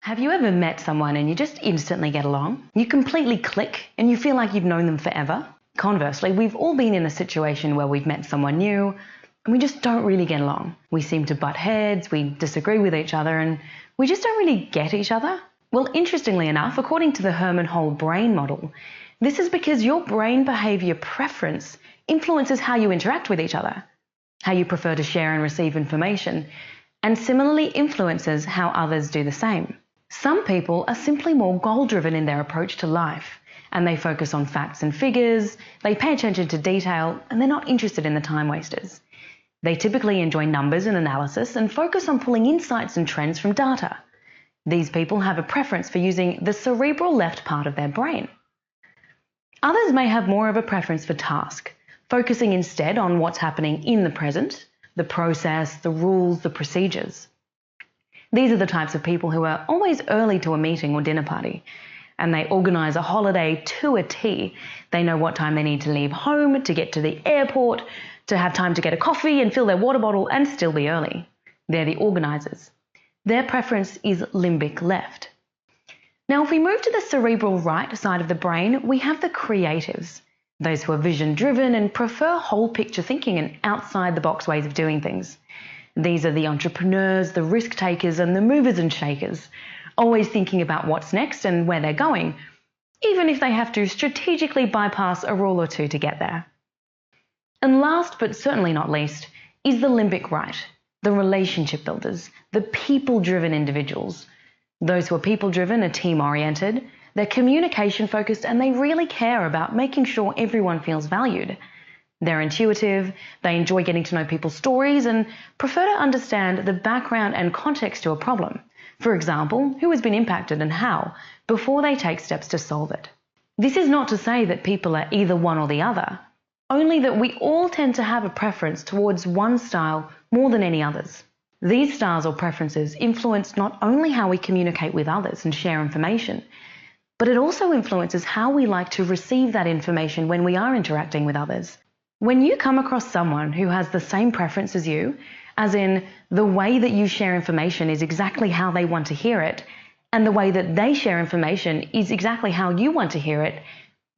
Have you ever met someone and you just instantly get along? You completely click and you feel like you've known them forever? Conversely, we've all been in a situation where we've met someone new and we just don't really get along. We seem to butt heads, we disagree with each other, and we just don't really get each other. Well, interestingly enough, according to the Herman Hole brain model, this is because your brain behavior preference influences how you interact with each other, how you prefer to share and receive information, and similarly influences how others do the same. Some people are simply more goal-driven in their approach to life, and they focus on facts and figures, they pay attention to detail, and they're not interested in the time wasters. They typically enjoy numbers and analysis and focus on pulling insights and trends from data. These people have a preference for using the cerebral left part of their brain. Others may have more of a preference for task, focusing instead on what's happening in the present, the process, the rules, the procedures. These are the types of people who are always early to a meeting or dinner party, and they organise a holiday to a T. They know what time they need to leave home, to get to the airport, to have time to get a coffee and fill their water bottle and still be early. They're the organisers. Their preference is limbic left. Now, if we move to the cerebral right side of the brain, we have the creatives, those who are vision-driven and prefer whole picture thinking and outside-the-box ways of doing things. These are the entrepreneurs, the risk takers, and the movers and shakers, always thinking about what's next and where they're going, even if they have to strategically bypass a rule or two to get there. And last, but certainly not least, is the limbic right, the relationship builders, the people-driven individuals. Those who are people-driven are team-oriented, they're communication-focused, and they really care about making sure everyone feels valued. They're intuitive, they enjoy getting to know people's stories, and prefer to understand the background and context to a problem. For example, who has been impacted and how, before they take steps to solve it. This is not to say that people are either one or the other, only that we all tend to have a preference towards one style more than any others. These styles or preferences influence not only how we communicate with others and share information, but it also influences how we like to receive that information when we are interacting with others. When you come across someone who has the same preference as you, as in the way that you share information is exactly how they want to hear it, and the way that they share information is exactly how you want to hear it,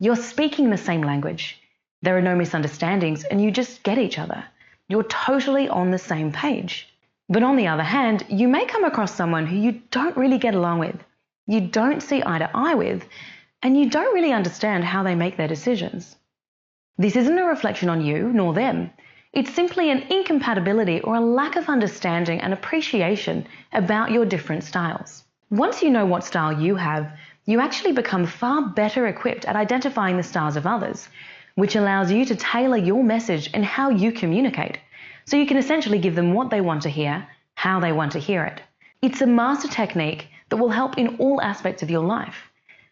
you're speaking the same language. There are no misunderstandings and you just get each other. You're totally on the same page. But on the other hand, you may come across someone who you don't really get along with, you don't see eye to eye with, and you don't really understand how they make their decisions. This isn't a reflection on you nor them. It's simply an incompatibility or a lack of understanding and appreciation about your different styles. Once you know what style you have, you actually become far better equipped at identifying the styles of others, which allows you to tailor your message and how you communicate, so you can essentially give them what they want to hear, how they want to hear it. It's a master technique that will help in all aspects of your life.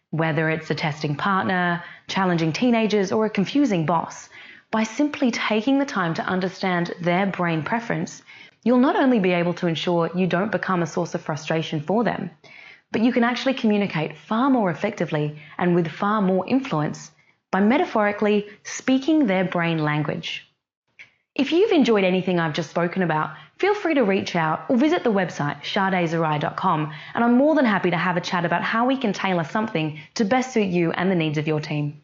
Whether it's a testing partner, challenging teenagers, or a confusing boss, by simply taking the time to understand their brain preference, you'll not only be able to ensure you don't become a source of frustration for them, but you can actually communicate far more effectively and with far more influence by metaphorically speaking their brain language. If you've enjoyed anything I've just spoken about, feel free to reach out or visit the website sadezarai.com, and I'm more than happy to have a chat about how we can tailor something to best suit you and the needs of your team.